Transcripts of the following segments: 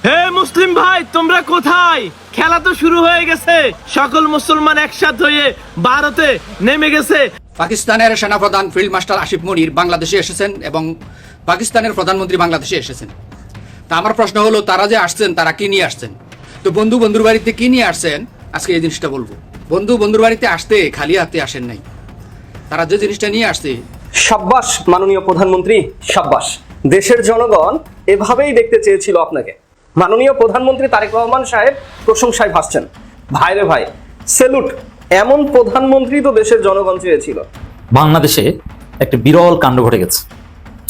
হে মুসলিম ভাই, তোমরা কোথায়? খেলা তো শুরু হয়ে গেছে। সকল মুসলমান একসাথে হয়ে ভারতে নেমে গেছে। পাকিস্তানের সেনাপ্রধান ফিল্ড মাস্টার আসিফ মনির বাংলাদেশে এসেছেন এবং পাকিস্তানের প্রধানমন্ত্রী বাংলাদেশে এসেছেন। তা আমার প্রশ্ন হলো, তারা যে আসছেন তারা কি নিয়ে আসছেন? তো বন্ধুর বাড়িতে কি নিয়ে আসছেন, আজকে এই জিনিসটা বলবো। বন্ধুর বাড়িতে আসতে খালি হাতে আসেন নাই, তারা যে জিনিসটা নিয়ে আসছে। সাব্বাস মাননীয় প্রধানমন্ত্রী, সাব্বাস। দেশের জনগণ এভাবেই দেখতে চেয়েছিল আপনাকে। মাননীয় প্রধানমন্ত্রী তারেক রহমান সাহেব প্রশংসায় ভাসছেন। ভাইরে ভাই, সেলুট। এমন প্রধানমন্ত্রী তো দেশের জনগণ চেয়েছিল। বাংলাদেশে একটা বিরল কাণ্ড ঘটে গেছে,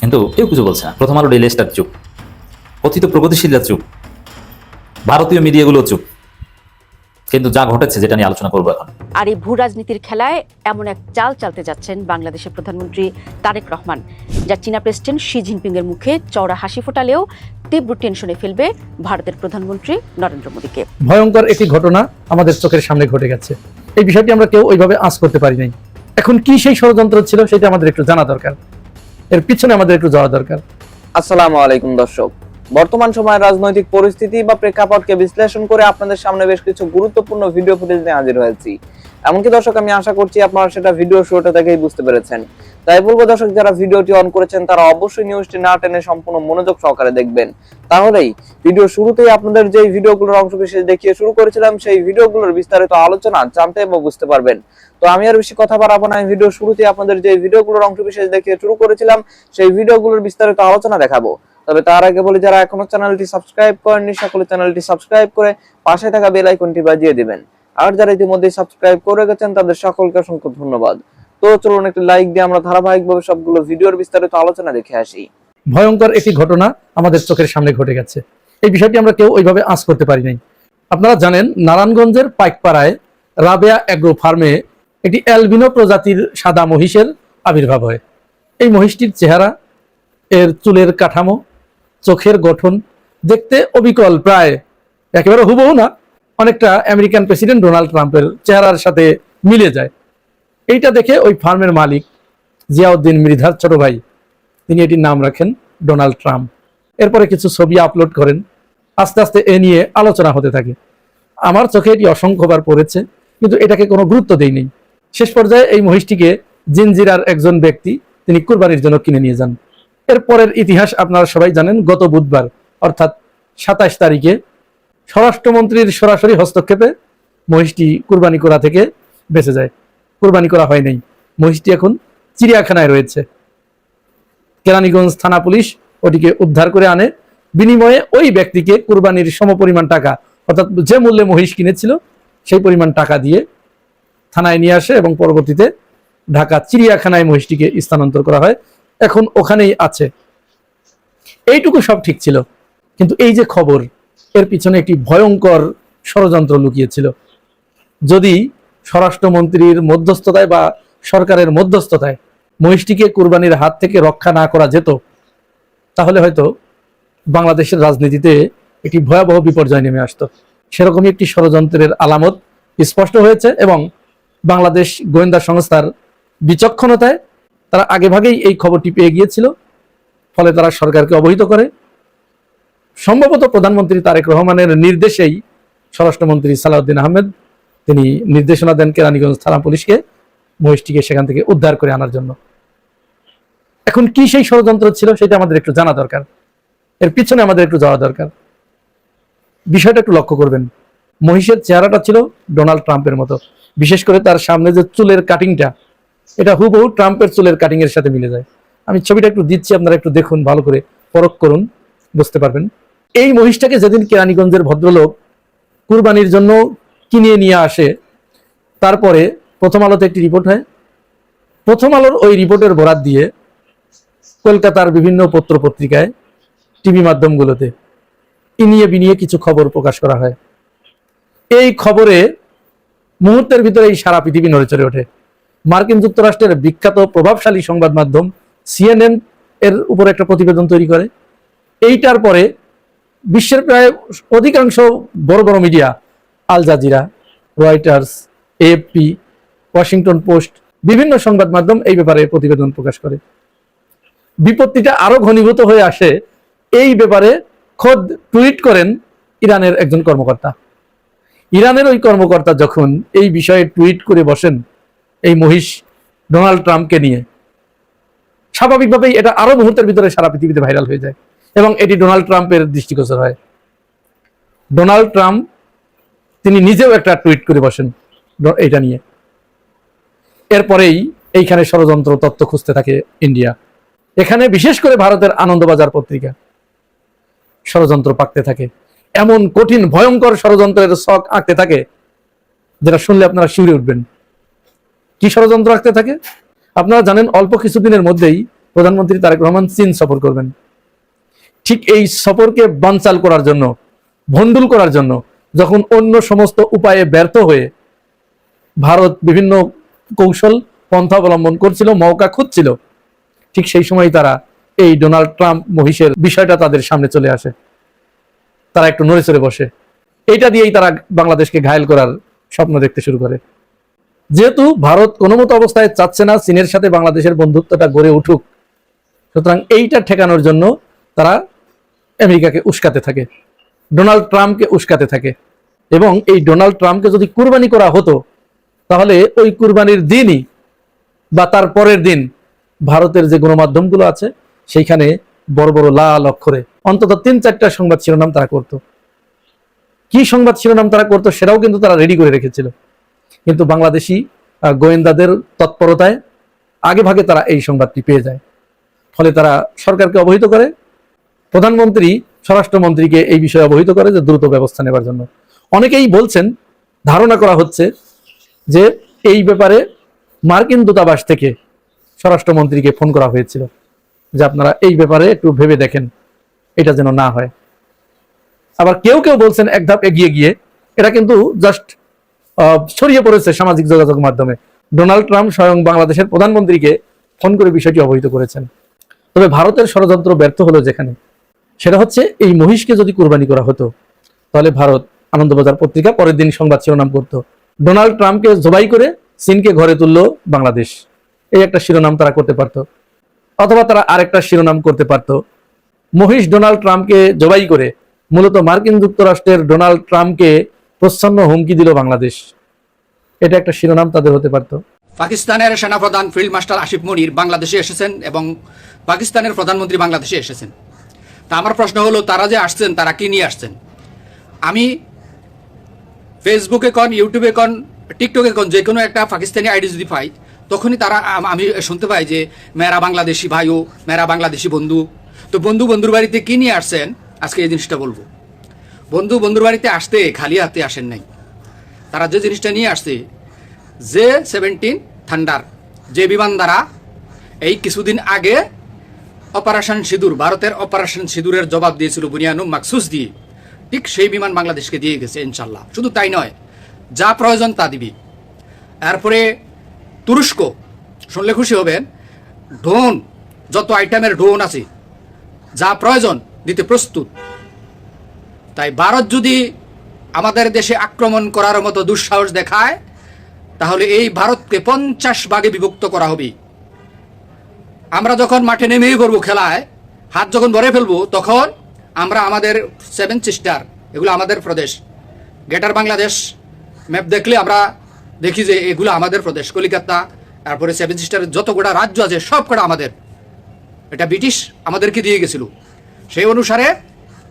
কিন্তু কেউ কিছু বলছে না। প্রথম আলো ডেইলি স্টার চুপ, কথিত প্রগতিশীলরা চুপ, ভারতীয় মিডিয়াগুলো চুপ, কিন্তু যা ঘটেছে যেটা নিয়ে আলোচনা করবো এখন। আর এই ভূ রাজনীতির খেলায় এমন এক চাল চালতে যাচ্ছেন বাংলাদেশের প্রধানমন্ত্রী তারেক রহমান, যা চীনা প্রেসিডেন্ট শি জিনপিং এর মুখে চওড়া হাসি ফোটালেও তীব্র টেনশনে ফেলবে ভারতের প্রধানমন্ত্রী নরেন্দ্র মোদীকে। ভয়ঙ্কর একটি ঘটনা আমাদের চোখের সামনে ঘটে গেছে। এই বিষয়টি আমরা কেউ ওইভাবে আঁচ করতে পারি নাই। এখন কি সেই ষড়যন্ত্র ছিল সেটা আমাদের একটু জানা দরকার, এর পিছনে আমাদের একটু যাওয়া দরকার। আসসালামু আলাইকুম দর্শক, বর্তমান সময়ের রাজনৈতিক পরিস্থিতি বা প্রেক্ষাপটকে বিশ্লেষণ করে আপনাদের সামনে বেশ কিছু গুরুত্বপূর্ণ ভিডিও ফুটেজ নিয়ে হাজির হয়েছি। এমনকি দর্শক, আমি আশা করছি আপনারা সেটা ভিডিও শুরুটা থেকেই বুঝতে পেরেছেন। তাই বলবো দর্শক, যারা ভিডিওটি অন করেছেন তারা অবশ্যই নিউজটি না টেনে সম্পূর্ণ মনোযোগ সহকারে দেখবেন। তাহলেই ভিডিও শুরুতেই আপনাদের যে ভিডিওগুলোর অংশ বিশেষ দেখিয়ে শুরু করেছিলাম সেই ভিডিওগুলোর বিস্তারিত আলোচনা জানতে এবং বুঝতে পারবেন। তো আমি আর বেশি কথা বাড়াবো না, ভিডিও শুরুতেই আপনাদের যে ভিডিওগুলোর অংশ বিশেষ দেখিয়ে শুরু করেছিলাম সেই ভিডিওগুলোর বিস্তারিত আলোচনা দেখাবো। তবে তার আগে বলি, যারা এখনো চ্যানেলটি সাবস্ক্রাইব করেননি সকলে চ্যানেলটি সাবস্ক্রাইব করে পাশে থাকা বেল আইকনটি বাজিয়ে দিবেন। আর যারা ইতিমধ্যে সাবস্ক্রাইব করে গেছেন তাদের সকলকে অসংখ্য ধন্যবাদ। তো চলুন একটি লাইক দিয়ে আমরা ধারাবাহিকভাবে সবগুলো ভিডিওর বিস্তারিত আলোচনা দেখে আসি। ভয়ঙ্কর একটি ঘটনা আমাদের চোখের সামনে ঘটে গেছে। এই বিষয়টি আমরা কেউ ওইভাবে আঁচ করতে পারি নাই। আপনারা জানেন, নারায়ণগঞ্জের পাইকপাড়ায় রাবেয়া এগ্রো ফার্মে একটি অ্যালবিনো প্রজাতির সাদা মহিষের আবির্ভাব হয়। এই মহিষটির চেহারা, এর চুলের কাঠামো, চোখের গঠন দেখতে অবিকল, প্রায় একেবারে হুবহু না, অনেকটা আমেরিকান প্রেসিডেন্ট ডোনাল্ড ট্রাম্পের চেহারার সাথে মিলে যায়। এইটা দেখে ওই ফার্মের মালিক জিয়াউদ্দিন মৃধার ছোট ভাই, তিনি এটির নাম রাখেন ডোনাল্ড ট্রাম্প। এরপরে কিছু ছবি আপলোড করেন। আস্তে আস্তে এ নিয়ে আলোচনা হতে থাকে। আমার চোখে এটি অসংখ্যবার পড়েছে, কিন্তু এটাকে কোনো গুরুত্ব দেয়নি। শেষ পর্যায়ে এই মহিষটিকে জিনজিরার একজন ব্যক্তি তিনি কুরবানির জন্য কিনে নিয়ে যান। এরপরের ইতিহাস আপনারা সবাই জানেন। গত বুধবার অর্থাৎ 27 তারিখে স্বরাষ্ট্রমন্ত্রীর সরাসরি হস্তক্ষেপে মহিষটি কুরবানি করা থেকে বেঁচে যায়। কুরবানি করা হয় নাই, মহিষটি এখন চিড়িয়াখানায় রয়েছে। কেরানীগঞ্জ থানা পুলিশ ওটিকে উদ্ধার করে আনে। বিনিময়ে ওই ব্যক্তিকে কুরবানির সমপরিমাণ টাকা, অর্থাৎ যে মূল্যে মহিষ কিনেছিল সেই পরিমাণ টাকা দিয়ে থানায় নিয়ে আসে এবং পরবর্তীতে ঢাকা চিড়িয়াখানায় মহিষটিকে স্থানান্তর করা হয়। এখন ওখানেই আছে। এইটুকু সব ঠিক ছিল, কিন্তু এই যে খবর, এর পিছনে একটি ভয়ঙ্কর ষড়যন্ত্র লুকিয়েছিল। যদি স্বরাষ্ট্রমন্ত্রীর মধ্যস্থতায় বা সরকারের মধ্যস্থতায় মহিষটিকে কুরবানির হাত থেকে রক্ষা না করা যেত, তাহলে হয়তো বাংলাদেশের রাজনীতিতে একটি ভয়াবহ বিপর্যয় নেমে আসতো। সেরকমই একটি ষড়যন্ত্রের আলামত স্পষ্ট হয়েছে এবং বাংলাদেশ গোয়েন্দা সংস্থার বিচক্ষণতায় তারা আগেভাগেই এই খবরটি পেয়ে গিয়েছিল। ফলে তারা সরকারকে অবহিত করে। সম্ভবত প্রধানমন্ত্রী তারেক রহমানের নির্দেশেই স্বরাষ্ট্রমন্ত্রী সালাউদ্দিন আহমেদ তিনি নির্দেশনা দেন কেরানীগঞ্জ থানা পুলিশকে মহিষটিকে সেখান থেকে উদ্ধার করে আনার জন্য। এখন কি সেই ষড়যন্ত্র ছিল সেটা আমাদের একটু জানা দরকার, এর পিছনে আমাদের একটু যাওয়া দরকার। বিষয়টা একটু লক্ষ্য করবেন। মহিষের চেহারাটা ছিল ডোনাল্ড ট্রাম্পের মতো, বিশেষ করে তার সামনে যে চুলের কাটিংটা, এটা হুবহু ট্রাম্পের চুলের কাটিং এর সাথে মিলে যায়। আমি ছবিটা একটু দিচ্ছি, আপনারা একটু দেখুন, ভালো করে পরখ করুন, বুঝতে পারবেন। এই মহিষটাকে যেদিন কেরানীগঞ্জের ভদ্রলোক কুরবানির জন্য কিনে নিয়ে আসে, তারপরে প্রথম আলোতে একটি রিপোর্ট হয়। প্রথম আলোর ওই রিপোর্টের বরাত দিয়ে কলকাতার বিভিন্ন পত্র পত্রিকায়, টিভি মাধ্যমগুলোতে ইনিয়ে বিনিয়ে কিছু খবর প্রকাশ করা হয়। এই খবরে মুহূর্তের ভিতরে এই সারা পৃথিবী নড়েচড়ে ওঠে। মার্কিন যুক্তরাষ্ট্রের বিখ্যাত প্রভাবশালী সংবাদ মাধ্যম CNN এর উপর একটা প্রতিবেদন তৈরি করে। এইটার পরে বিশ্বের প্রায় অধিকাংশ বড় বড় media, Al Jazeera, Reuters, AFP, Washington Post, বিভিন্ন সংবাদ মাধ্যম এই ব্যাপারে প্রতিবেদন প্রকাশ করে। বিপত্তিটা আরো ঘনীভূত হয়ে আসে এই ব্যাপারে খোদ টুইট করেন ইরানের একজন কর্মকর্তা। ইরানের ওই কর্মকর্তা যখন এই বিষয়ে টুইট করে বসেন এই মহিষ ডোনাল্ড ট্রাম্পকে নিয়ে, স্বাভাবিকভাবেই এটা আরো মুহূর্তের ভিতরে সারা পৃথিবীতে ভাইরাল হয়ে যায় এবং এটি ডোনাল্ড ট্রাম্পের দৃষ্টিগোচর হয়। ডোনাল্ড ট্রাম্প তিনি নিজেও একটা টুইট করে বসেন এটা নিয়ে। এরপরেই এইখানে ষড়যন্ত্র তত্ত্ব খুঁজতে থাকে ইন্ডিয়া। এখানে বিশেষ করে ভারতের আনন্দবাজার পত্রিকা ষড়যন্ত্র পাকতে থাকে, এমন কঠিন ভয়ঙ্কর ষড়যন্ত্রের ছক আঁকতে থাকে যেটা শুনলে আপনারা শিউরে উঠবেন। কি ষড়যন্ত্র আঁকতে থাকে? আপনারা জানেন অল্প কিছুদিনের মধ্যেই প্রধানমন্ত্রী তারেক রহমান চীন সফর করবেন। ঠিক এই সফরকে বানচাল করার জন্য, ভণ্ডুল করার জন্য যখন অন্য সমস্ত উপায়ে ব্যর্থ হয়ে ভারত বিভিন্ন কৌশল পন্থা অবলম্বন করছিল, মৌকা খুঁজছিল, ঠিক সেই সময় তারা এই ডোনাল্ড ট্রাম্প মহিষের বিষয়টা তাদের সামনে চলে আসে। তারা একটু নড়ে চড়ে বসে, এইটা দিয়েই তারা বাংলাদেশকে ঘায়েল করার স্বপ্ন দেখতে শুরু করে। যেহেতু ভারত কোনো মতো অবস্থায় চাচ্ছে না চীনের সাথে বাংলাদেশের বন্ধুত্বটা গড়ে উঠুক, সুতরাং এইটা ঠেকানোর জন্য তারা আমেরিকাকে উস্কাতে থাকে, ডোনাল্ড ট্রাম্পকে উস্কাতে থাকে। এবং এই ডোনাল্ড ট্রাম্পকে যদি কুরবানি করা হতো তাহলে ওই কুরবানির দিনই বা তার পরের দিন ভারতের যে গণমাধ্যমগুলো আছে সেইখানে বড় বড় লাল অক্ষরে অন্তত 3-4টা সংবাদ শিরোনাম তারা করত। কি সংবাদ শিরোনাম তারা করতো সেটাও কিন্তু তারা রেডি করে রেখেছিল, কিন্তু বাংলাদেশি গোয়েন্দাদের তৎপরতায় আগে ভাগে তারা এই সংবাদটি পেয়ে যায়। ফলে তারা সরকারকে অবহিত করে, প্রধানমন্ত্রী স্বরাষ্ট্রমন্ত্রীকে এই বিষয়ে অবহিত করে যে দ্রুত ব্যবস্থা নেবার জন্য। অনেকেই বলছেন, ধারণা করা হচ্ছে যে এই ব্যাপারে মার্কিন দূতাবাস থেকে স্বরাষ্ট্রমন্ত্রীকে ফোন করা হয়েছিল যে আপনারা এই ব্যাপারে একটু ভেবে দেখেন, এটা যেন না হয়। আবার কেউ কেউ বলছেন এক ধাপ এগিয়ে গিয়ে, এটা কিন্তু জাস্ট ছড়িয়ে পড়েছে সামাজিক যোগাযোগ মাধ্যমে, ডোনাল্ড ট্রাম্প স্বয়ং বাংলাদেশের প্রধানমন্ত্রীকে ফোন করে বিষয়টি অবহিত করেছেন। তবে ভারতের ষড়যন্ত্র ব্যর্থ হলো যেখানে, সেটা হচ্ছে এই মহিষকে যদি কুরবানি করা হতো তাহলে ভারত আনন্দবাজার পত্রিকা পরের দিন সংবাদ শিরোনাম করতো, ডোনাল্ড ট্রাম্পকে জবাই করে চীনকে ঘরে তুললো বাংলাদেশ। এই একটা শিরোনাম তারা করতে পারত। অথবা তারা আরেকটা শিরোনাম করতে পারত, মহিষ ডোনাল্ড ট্রাম্পকে জবাই করে মূলত মার্কিন যুক্তরাষ্ট্রের ডোনাল্ড ট্রাম্পকে প্রচ্ছন্ন হুমকি দিল বাংলাদেশ। এটা একটা শিরোনাম তাদের হতে পারত। পাকিস্তানের সেনাপ্রধান ফিল্ড মার্শাল আসিফ মনির বাংলাদেশে এসেছেন এবং পাকিস্তানের প্রধানমন্ত্রী বাংলাদেশে এসেছেন। তা আমার প্রশ্ন হলো, তারা যে আসছেন তারা কি নিয়ে আসছেন? আমি ফেসবুকে কন, ইউটিউবে কন, টিকটকে কন, যে কোনো একটা পাকিস্তানি আইডি যদি পাই, তখনই তারা আমি শুনতে পাই যে মেরা বাংলাদেশি ভাইও, মেরা বাংলাদেশি বন্ধু। তো বন্ধুর বাড়িতে কি নিয়ে আসছেন আজকে এই জিনিসটা বলবো। বন্ধুর বাড়িতে আসতে খালি হাতে আসেন নাই। তারা যে জিনিসটা নিয়ে আসছে, J-17 থান্ডার, যে বিমান দ্বারা এই কিছুদিন আগে অপারেশন সিঁদুর, ভারতের অপারেশন সিঁদুরের জবাব দিয়েছিল বুনিয়ানুম মাকসুস দিয়ে, ঠিক সেই বিমান বাংলাদেশকে দিয়ে গেছে ইনশাল্লাহ। শুধু তাই নয়, যা প্রয়োজন তা দিবি। তারপরে তুরস্ক, শুনলে খুশি হবেন, ড্রোন, যত আইটেমের ড্রোন আছে যা প্রয়োজন দিতে প্রস্তুত। তাই ভারত যদি আমাদের দেশে আক্রমণ করার মতো দুঃসাহস দেখায় তাহলে এই ভারতকে 50 ভাগে বিভক্ত করা হবে। আমরা যখন মাঠে নেমেই পড়বো খেলায়, হাত যখন ভরে ফেলবো, তখন আমরা আমাদের 7 সিস্টার, এগুলো আমাদের প্রদেশ, গ্রেটার বাংলাদেশ ম্যাপ দেখলে আমরা দেখি যে এগুলো আমাদের প্রদেশ, কলিকাতা, তারপরে 7 সিস্টারের যত কটা রাজ্য আছে সব কটা আমাদের। এটা ব্রিটিশ আমাদেরকে দিয়ে গেছিল। সেই অনুসারে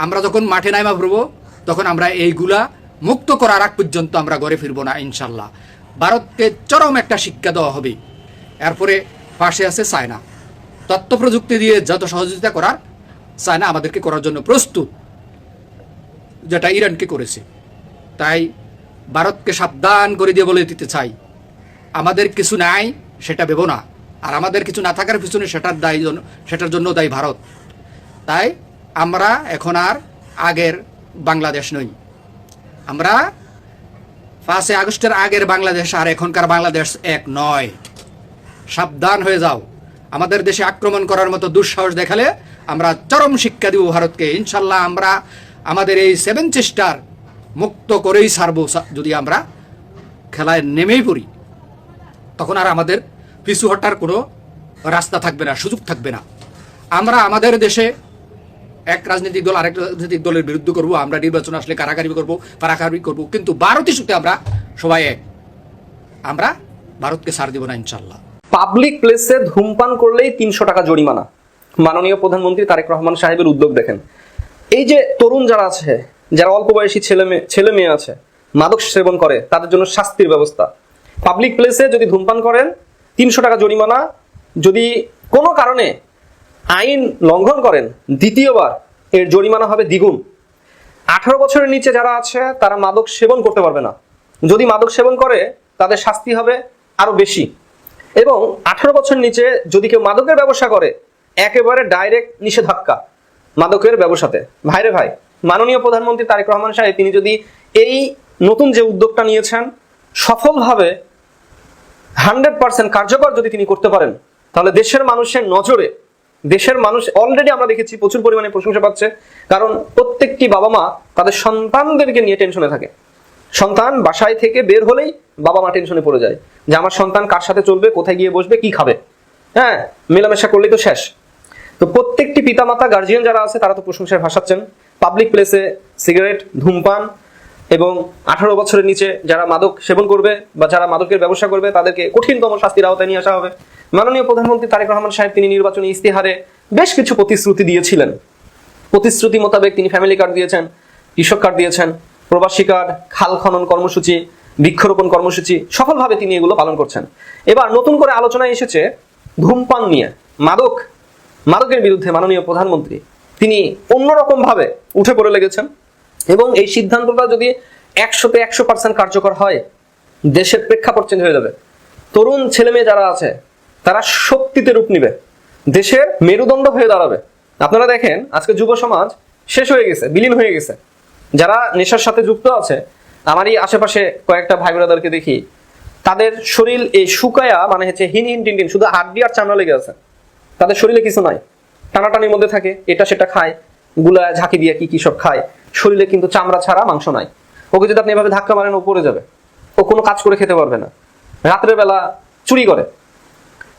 আমরা যখন মাঠে নামা পড়বো তখন আমরা এইগুলা মুক্ত করার আগ পর্যন্ত আমরা ঘরে ফিরবো না ইনশাল্লাহ। ভারতকে চরম একটা শিক্ষা দেওয়া হবে। এরপরে পাশে আছে চায়না, তথ্য প্রযুক্তি দিয়ে যত সহযোগিতা করার চায়না আমাদেরকে করার জন্য প্রস্তুত, যেটা ইরানকে করেছে। তাই ভারতকে সাবধান করে দিয়ে বলে দিতে চাই, আমাদের কিছু নাই সেটা ভেবো না, আর আমাদের কিছু না থাকার পিছনে সেটার জন্য দায়ী ভারত। তাই আমরা এখন আর আগের বাংলাদেশ নই, আমরা 5 আগস্টের আগের বাংলাদেশ আর এখনকার বাংলাদেশ এক নয়। সাবধান হয়ে যাও, আমাদের দেশে আক্রমণ করার মতো দুঃসাহস দেখালে আমরা চরম শিক্ষা দিব ভারতকে ইনশাল্লাহ। আমরা আমাদের এই 7 সিস্টার মুক্ত করেই ছাড়ব। যদি আমরা খেলায় নেমেই পড়ি তখন আর আমাদের পিছু হটার কোনো রাস্তা থাকবে না, সুযোগ থাকবে না। আমরা আমাদের দেশে এক রাজনৈতিক দল আরেক রাজনৈতিক দলের বিরুদ্ধে করব, আমরা নির্বাচন আসলে কারাকারি করব, পারাকারি করব, কিন্তু ভারত ইস্যুতে আমরা সবাই এক। আমরা ভারতকে ছাড় দিব না ইনশাল্লাহ। পাবলিক প্লেসে ধূমপান করলেই 300 টাকা জরিমানা। মাননীয় প্রধানমন্ত্রী তারেক রহমান সাহেবের উদ্যোগ দেখেন। এই যে তরুণ যারা আছে, যারা অল্প বয়সী ছেলে মেয়ে আছে, মাদক সেবন করে, তাদের জন্য শাস্তির ব্যবস্থা। পাবলিক প্লেসে যদি ধূমপান করেন 300 টাকা জরিমানা। যদি কোনো কারণে আইন লঙ্ঘন করেন, দ্বিতীয়বার এর জরিমানা হবে দ্বিগুণ। 18 বছরের নিচে যারা আছে তারা মাদক সেবন করতে পারবে না। যদি মাদক সেবন করে তাদের শাস্তি হবে আরো বেশি। এবং 18 বছর নিচে যদি কেউ মাদকের ব্যবসা করে, একেবারে ডাইরেক্ট নিষেধাজ্ঞা মাদকের ব্যবসাতে। ভাইরে ভাই, মাননীয় প্রধানমন্ত্রী তারেক রহমান সাহেব তিনি যদি এই নতুন যে উদ্যোগটা নিয়েছেন সফলভাবে 100% কার্যকর যদি তিনি করতে পারেন, তাহলে দেশের মানুষের নজরে, দেশের মানুষ অলরেডি আমরা দেখেছি প্রচুর পরিমাণে প্রশংসা পাচ্ছে। কারণ প্রত্যেকটি বাবা মা তাদের সন্তানদেরকে নিয়ে টেনশনে থাকে। সন্তান বাসায় থেকে বের হলেই বাবা মা টেনশনে পড়ে যায় যে আমার সন্তান কার সাথে চলবে, কোথায় গিয়ে বসবে, কি খাবে। হ্যাঁ, মেলামেশা করলেই তো শেষ। তো প্রত্যেকটি পিতামাতা, গার্জিয়ান যারা আছে তারা তো প্রশংসায় ভাসাচ্ছেন। পাবলিক প্লেসে সিগারেট, ধূমপান এবং 18 বছরের নিচে যারা মাদক সেবন করবে বা যারা মাদকের ব্যবসা করবে তাদেরকে কঠিনতম শাস্তির আওতায় নিয়ে আসা হবে। মাননীয় প্রধানমন্ত্রী তারেক রহমান সাহেব তিনি নির্বাচনী ইস্তেহারে বেশ কিছু প্রতিশ্রুতি দিয়েছিলেন। প্রতিশ্রুতি মোতাবেক তিনি ফ্যামিলি কার্ড দিয়েছেন, কৃষক কার্ড দিয়েছেন, প্রবাসী কার্ড, খাল খনন কর্মসূচি, বৃক্ষরোপণ কর্মসূচি, সফলভাবে তিনি এগুলো পালন করছেন। এবার নতুন করে আলোচনায় এসেছে ধূমপান নিয়ে। মাদকের বিরুদ্ধে মাননীয় প্রধানমন্ত্রী তিনি অন্যরকম ভাবে উঠে পড়ে লেগেছেন এবং এই সিদ্ধান্তটা যদি 100তে 100% কার্যকর হয়, দেশের প্রেক্ষাপট চেঞ্জ হয়ে যাবে। তরুণ ছেলে মেয়ে যারা আছে তারা শক্তিতে রূপ নিবে, দেশের মেরুদণ্ড হয়ে দাঁড়াবে। আপনারা দেখেন আজকে যুব সমাজ শেষ হয়ে গেছে, বিলীন হয়ে গেছে। যারা নেশার সাথে যুক্ত আছে, আমারই আশেপাশে কয়েকটা ভাই ব্রাদারকে দেখি, তাদের শরীর এই শুকায়া মানে হচ্ছে হিন টিন, শুধু হাড্ডি আর চামড়া লেগে আছে, তাদের শরীরে কিছু নাই, টানাটানির মধ্যে থাকে, এটা সেটা খায়, গুলা ঝাঁকি দিয়ে কি সব খায়, শরীরে কিন্তু চামড়া ছাড়া মাংস নাই। ওকে যদি আপনি এভাবে ধাক্কা মারেন ও পড়ে যাবে, ও কোনো কাজ করে খেতে পারবে না। রাত্রের বেলা চুরি করে,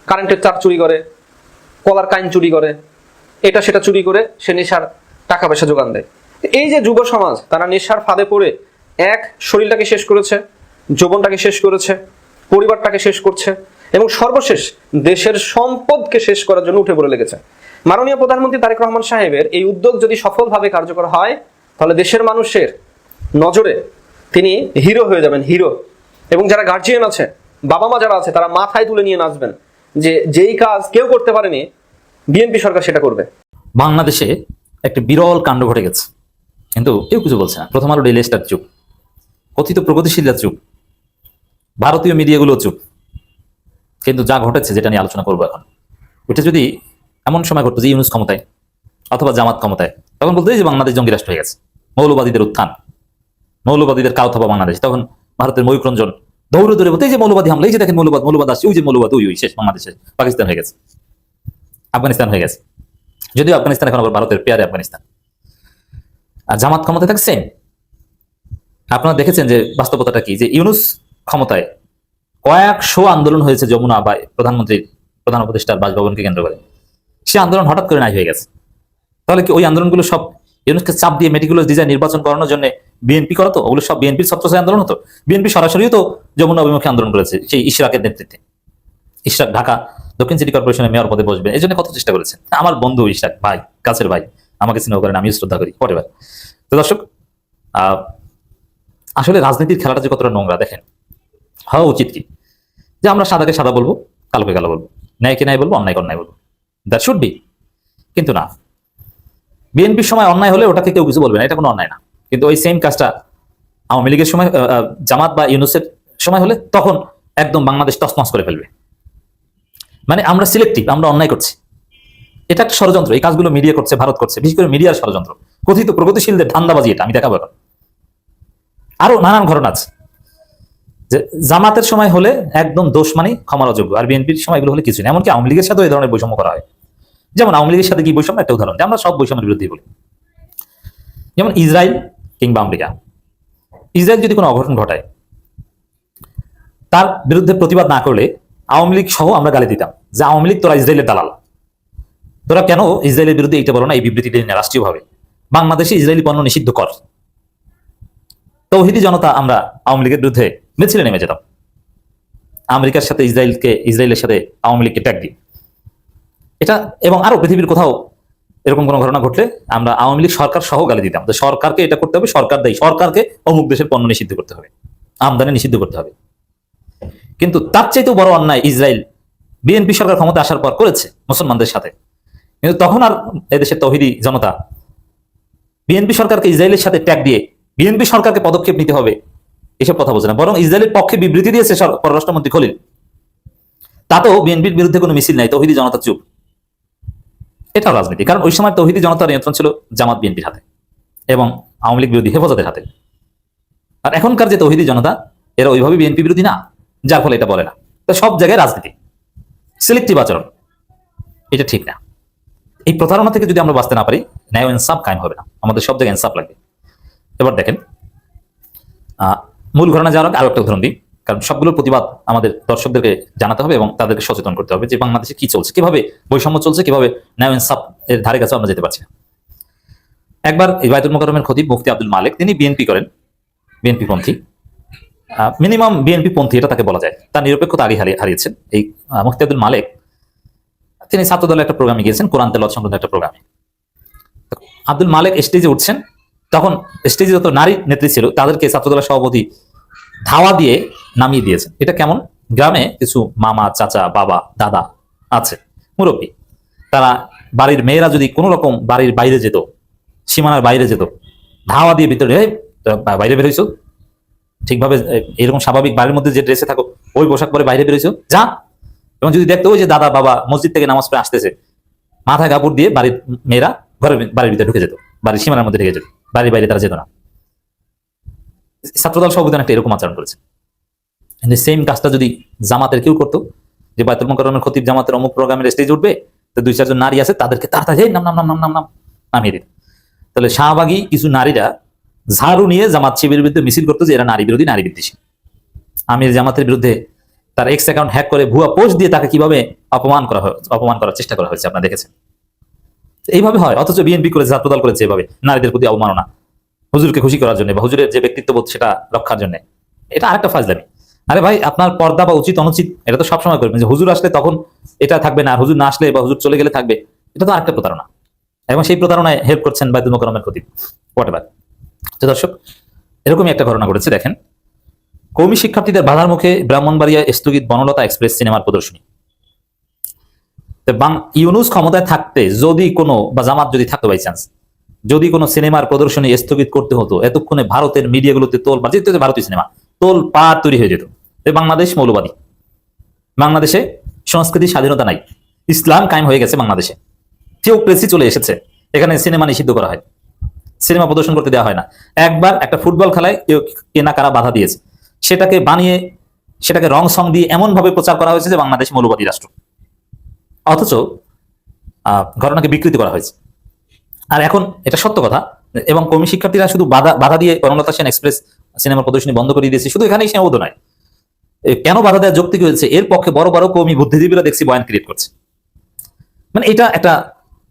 কারেন্টের তার চুরি করে, কলার কাইন চুরি করে, এটা সেটা চুরি করে সে নেশার টাকা পয়সা যোগান দেয়। এই যে যুব সমাজ তারা নেশার ফাঁদে পড়ে এক শরীরটাকে শেষ করেছে, যৌবনটাকে শেষ করেছে, পরিবারটাকে শেষ করছে এবং সর্বশেষ দেশের সম্পদকে শেষ করার জন্য উঠে পড়ে লেগেছে। মাননীয় প্রধানমন্ত্রী তারেক রহমান সাহেবের এই উদ্যোগ যদি সফলভাবে কার্যকর হয়, তাহলে দেশের মানুষের নজরে তিনি হিরো হয়ে যাবেন, হিরো। এবং যারা গার্জিয়ান আছে, বাবা মা যারা আছে, তারা মাথায় তুলে নিয়ে নাচবেন যে যেই কাজ কেউ করতে পারেনি বিএনপি সরকার সেটা করবে। বাংলাদেশে একটা বিরল কাণ্ড ঘটে গেছে, কিন্তু কেউ কিছু বলছে না। প্রথম আলো ডেইলি স্টার চুপ, কথিত প্রগতিশীলরা চুপ, ভারতীয় মিডিয়াগুলো চুপ। কিন্তু যা ঘটেছে, যেটা নিয়ে আলোচনা করবো এখন, ওইটা যদি এমন সময় ঘটতো যে ইউনূস ক্ষমতায় অথবা জামাত ক্ষমতায়, তখন বলতো যে বাংলাদেশ জঙ্গি রাষ্ট্র হয়ে গেছে, মৌলবাদীদের উত্থান, মৌলবাদীদের কাউথাবা বাংলাদেশ। তখন ভারতের ময়ূক রঞ্জন দৌড়ে দৌড়ে বলতে, এই যে মৌলবাদী হামলা, এই যে দেখেন মৌলবাদ আসছে, ওই যে মৌলবাদ, ওই শেষ, বাংলাদেশে পাকিস্তান হয়ে গেছে, আফগানিস্তান হয়ে গেছে। যদিও আফগানিস্তান এখন আবার ভারতের পেয়ারে আফগানিস্তান। আর জামাত ক্ষমতায় থাকে সেম। আপনারা দেখেছেন যে বাস্তবতাটা কি, যে ইউনূস ক্ষমতায় কয়েকশো আন্দোলন হয়েছে যমুনা বা প্রধানমন্ত্রীর প্রধান উপদেষ্টার বাসভবনকে কেন্দ্র করে। সে আন্দোলন হঠাৎ করে নাই হয়ে গেছে। তাহলে কি ওই আন্দোলনগুলো সব ইউনূসকে চাপ দিয়ে মেটিকুলাস ডিজাইন নির্বাচন করানোর জন্য বিএনপি করতো? ওগুলো সব বিএনপির ছত্রছায়া আন্দোলন হতো? বিএনপি সরাসরিও তো যমুনা অভিমুখে আন্দোলন করেছে, সেই ইশরাকের নেতৃত্বে। ইশরাক ঢাকা দক্ষিণ সিটি কর্পোরেশনের মেয়র পদে বসবে, এই জন্য কত চেষ্টা করেছে। আমার বন্ধু ইশরাক ভাই, কাছের ভাই, আমাকে স্নেহ করেন, আমিও শ্রদ্ধা করি, পরেবার। তো দর্শক, আসলে রাজনীতির খেলাটা যে কতটা নোংরা দেখেন। হওয়া উচিত কি যে আমরা সাদাকে সাদা বলবো, কালোকে কালো বলবো, ন্যায়কে ন্যায় বলবো, অন্যায়কে অন্যায় বলবো, দ্যাট শুড বি। কিন্তু না, বিএনপির সময় অন্যায় হলে ওটাকে কেউ কিছু বলবে না, এটা কোনো অন্যায় না। কিন্তু ওই সেম কাজটা আওয়ামী লীগের সময়, জামাত বা ইউনূসের সময় হলে তখন একদম বাংলাদেশ তছনছ করে ফেলবে। মানে আমরা সিলেক্টিভ, আমরা অন্যায় করছি, এটা একটা ষড়যন্ত্র। এই কাজগুলো মিডিয়া করছে, ভারত করছে, বিশেষ করে মিডিয়ার ষড়যন্ত্র, কথিত প্রগতিশীলদের ধান্দাবাজি। এটা আমি দেখাবো এখন। আরো নানান ঘটনা আছে যে জামাতের সময় হলে একদম দোষ মানে ক্ষমার অযোগ্য, আর বিএনপির সময় এগুলো হলে কিছু নেই। এমনকি আওয়ামী লীগের সাথে এই ধরনের বৈষম্য করা হয়। যেমন আওয়ামী লীগের সাথে কি বৈষম্য, একটা উদাহরণ, যে আমরা সব বৈষম্যের বিরুদ্ধে বলি। যেমন ইসরায়েল কিংবা আমেরিকা, ইসরায়েল যদি কোনো অঘটন ঘটায়, তার বিরুদ্ধে প্রতিবাদ না করলে আওয়ামী লীগ সহ আমরা গালি দিতাম যে আওয়ামী লীগ তোরা ইসরায়েলের দালাল, তোরা কেন ইসরায়েলের বিরুদ্ধে এইটা বলো না, এই বিবৃতি দিলি না রাষ্ট্রীয়ভাবে, বাংলাদেশে ইসরায়েলি পণ্য নিষিদ্ধ কর। তৌহিদি জনতা আমরা আওয়ামী লীগের বিরুদ্ধে মিছিলে নেমে যেতাম, আমেরিকার সাথে ইসরায়েলের সাথে আওয়ামী লীগকে ট্যাগ দিই। এটা এবং আরো পৃথিবীর কোথাও এরকম কোনো ঘটনা ঘটলে আমরা আওয়ামী লীগ সরকার সহ গালি দিতাম, তো সরকারকে এটা করতে হবে, সরকার দেয়, সরকারকে অমুক দেশের পণ্য নিষিদ্ধ করতে হবে, আমদানি নিষিদ্ধ করতে হবে। কিন্তু তার চাইতেও বড় অন্যায় ইসরায়েল বিএনপি সরকার ক্ষমতা আসার পর করেছে মুসলমানদের সাথে। কিন্তু তখন আর এদেশের তৌহিদি জনতা বিএনপি সরকারকে ইসরায়েলের সাথে ট্যাগ দিয়ে বিএনপি সরকারকে পদক্ষেপ নিতে হবে এসব কথা বলছে না, বরং ইসরায়েলের পক্ষে বিবৃতি দিয়েছে পররাষ্ট্রমন্ত্রী খলিল। তাতেও বিএনপির বিরুদ্ধে কোনো মিছিল নাই, তৌহিদি জনতা চুপ। এটাও রাজনীতি, কারণ ওই সময় তৌহিদি জনতার নিয়ন্ত্রণ ছিল জামাত বিএনপির হাতে এবং আওয়ামী লীগ বিরোধী হেফাজতের হাতে। আর এখনকার যে তৌহিদি জনতা এরা ওইভাবে বিএনপি বিরোধী না, যার ফলে এটা বলে না। তো সব জায়গায় রাজনীতি, সিলেক্টিভ আচরণ, এটা ঠিক না। এই প্রতারণা থেকে যদি আমরা বাঁচতে না পারি, ন্যায় ইনসাফ কায়েম হবে না, আমাদের সব জায়গায় ইনসাফ লাগবে। এবার দেখেন, মূল ঘটনা যাওয়ার আগে আরো একটা উদাহরণ দিই, কারণ সবগুলোর প্রতিবাদ আমাদের দর্শকদেরকে জানাতে হবে এবং তাদেরকে সচেতন করতে হবে যে বাংলাদেশে কি চলছে, কিভাবে বৈষম্য চলছে, কিভাবে ন্যায় ইনসাফ এর ধারে কাছে আমরা যেতে পারছি না। একবার বায়তুল মোকাররমের খতিব মুফতি আব্দুল মালেক, তিনি বিএনপি করেন, বিএনপি পন্থী, মিনিমাম বিএনপি পন্থী এটা তাকে বলা যায়, তার নিরপেক্ষতা আগে হারিয়েছেন। এই মুফতি আব্দুল মালেক তিনি ছাত্র দলের একটা প্রোগ্রামে গিয়েছেন, কোরআন তেলাওয়াত সংক্রান্ত একটা প্রোগ্রামে। আব্দুল মালেক স্টেজে উঠছেন, তখন স্টেজে যত নারী নেত্রী ছিল তাদেরকে ছাত্র দলের সভাপতি ধাওয়া দিয়ে নামিয়ে দিয়েছেন। এটা কেমন? গ্রামে কিছু মামা, চাচা, বাবা, দাদা আছে, মুরব্বী, তারা বাড়ির মেয়েরা যদি কোনো রকম বাড়ির বাইরে যেত, সীমানার বাইরে যেত, ধাওয়া দিয়ে ভিতরে বাইরে বেরোইছো, ঠিকভাবে এরকম স্বাভাবিক বাড়ির মধ্যে যে ড্রেসে থাকো ওই পোশাক পরে বাইরে বেরোইছো, যা। এবং যদি দেখতো ওই যে দাদা বাবা মসজিদ থেকে নামাজ পড়ে আসতেছে, মাথায় কাপড় দিয়ে বাড়ির মেয়েরা বাড়ির ভিতরে ঢুকে যেত, বাড়ির সীমানার মধ্যে ঢুকে যেত, বাড়ির বাইরে তারা যেত না। ছাত্রদল সভাপতি একটা এরকম আচরণ করেছে। সেম কাজটা যদি জামাতের কেউ করতো, যে বায়তুল মোকাররমের খতিব জামাতের অমুক প্রোগ্রামের স্টেজে উঠবে, তো 2-4 জন নারী আছে তাদেরকে তাড়াতাড়ি নাম নাম নাম নাম নাম নামিয়ে দিত, তাহলে শাহবাগী কিছু নারীরা ঝাড়ু নিয়ে জামাত শিবিরের বিরুদ্ধে মিছিল করতো যে এরা নারী বিরোধী, নারী বিদ্বেষী। আমির জামাতের বিরুদ্ধে তার এক্স অ্যাকাউন্ট হ্যাক করে ভুয়া পোস্ট দিয়ে তাকে কিভাবে অপমান করার চেষ্টা করা হয়েছে আপনারা দেখেছেন। এইভাবে হয়, অথচ বিএনপি করেছে, ছাত্রদল করেছে এভাবে নারীদের প্রতি অবমাননা, হুজুরকে খুশি করার জন্য বা হুজুরের যে ব্যক্তিত্ববোধ সেটা রক্ষার জন্য। এটা আরেকটা ফাজলামি। আরে ভাই, আপনার পর্দা বা উচিত অনুচিত এটা তো সবসময় করবেন, যে হুজুর আসলে তখন এটা থাকবে না, আর হুজুর না আসলে বা হুজুর চলে গেলে থাকবে, এটা তো আরেকটা প্রতারণা। এবং সেই প্রতারণায় হেল্প করছেন বায়তুল মোকাররমের খতিব, হোয়াটএভার। তো দর্শক, এরকমই একটা ঘটনা ঘটেছে। দেখেন, কওমি শিক্ষার্থীদের বাধার মুখে ব্রাহ্মণবাড়িয়া স্থগিত বনলতা এক্সপ্রেস সিনেমার প্রদর্শনী। ইউনূস ক্ষমতায় থাকতে যদি কোনো, বা জামাত যদি থাকতো বাই চান্স, যদি কোনো সিনেমার প্রদর্শনী স্থগিত করতে হতো, এতক্ষণে ভারতের মিডিয়াগুলোতে ভারতীয় সিনেমা তোল পার তৈরি হয়ে যেত। বাংলাদেশ মৌলবাদী, বাংলাদেশে সংস্কৃতি স্বাধীনতা নাই, ইসলাম কায়েম হয়ে গেছে বাংলাদেশে, থিওক্রেসি চলে এসেছে, এখানে সিনেমা নিষিদ্ধ করা হয়, সিনেমা প্রদর্শন করতে দেওয়া হয় না। একবার একটা ফুটবল খেলায় কেউ কেনা কারা বাধা দিয়েছে, সেটাকে বানিয়ে সেটাকে রং সং দিয়ে এমন ভাবে প্রচার করা হয়েছে যে বাংলাদেশ মৌলবাদী রাষ্ট্র, অথচ ঘটনাকে বিকৃতি করা হয়েছে। আর এখন এটা সত্য কথা, এবং কওমি শিক্ষার্থীরা শুধু বাধা দিয়ে বনলতা সেন এক্সপ্রেস সিনেমা প্রদর্শনী বন্ধ করে দিয়েছে, শুধু এখানেই সীমাবদ্ধ নয়। কেন বাধা দেওয়ার যৌক্তিক হয়েছে, এর পক্ষে বড় বড় কওমি বুদ্ধিজীবীরা দেখছি বয়ান ক্রিয়েট করছে। মানে এটা একটা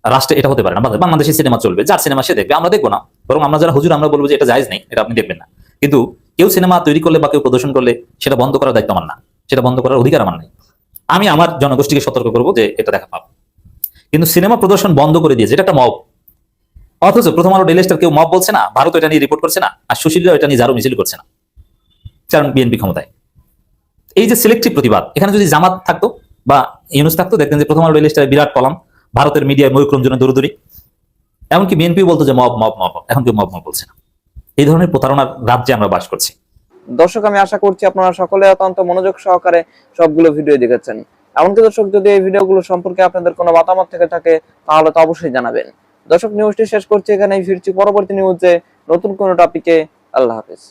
রাষ্ট্রে এটা হতে পারে না, বাংলাদেশে সিনেমা চলবে, যার সিনেমা সে দেখবে, আমরা দেখবো না, বরং আমরা যারা হুজুর আমরা বলবো যে এটা জায়েজ নেই, এটা আপনি দেখবেন না। কিন্তু কেউ সিনেমা তৈরি করলে বা কেউ প্রদর্শন করলে সেটা বন্ধ করার দায়িত্ব আমার না, সেটা বন্ধ করার অধিকার আমার নেই। আমি আমার জনগোষ্ঠীকে সতর্ক করবো যে এটা দেখা পাবো। কিন্তু সিনেমা প্রদর্শন বন্ধ করে দিয়েছে, এটা একটা মব। অথচ প্রথম আলো ডেইলি স্টার কেউ মব বলছে না, ভারত এটা নিয়ে রিপোর্ট করছে না, আর সুশীলরাও এটা নিয়ে ঝাড়ু মিছিল করছে না, কারণ বিএনপি ক্ষমতায়। এই যে সিলেক্টিভ প্রতিবাদ, এখানে যদি জামাত থাকতো বা ইউনূস থাকতো, দেখতেন যে প্রথম আলো ডেইলি স্টারে বিরাট কলাম, ভারতের মিডিয়ায় ময়ূররঞ্জনে দৌড়দৌড়ি, এমনকি বিএনপি বলতো যে মব মব মব, এখন কেউ মব মব বলছে না। এই ধরনের প্রতারণার রাজ্যে আমরা বাস করছি। দর্শক, আমি আশা করছি আপনারা সকলে অত্যন্ত মনোযোগ সহকারে সবগুলো ভিডিও দেখেছেন। এমনকি দর্শক, যদি এই ভিডিওগুলো সম্পর্কে আপনাদের কোনো মতামত থেকে থাকে তাহলে তো অবশ্যই জানাবেন। দর্শক, নিউজটি শেষ করছি এখানেই, ফিরছি পরবর্তী নিউজে নতুন কোনো টপিকে। আল্লাহ হাফেজ।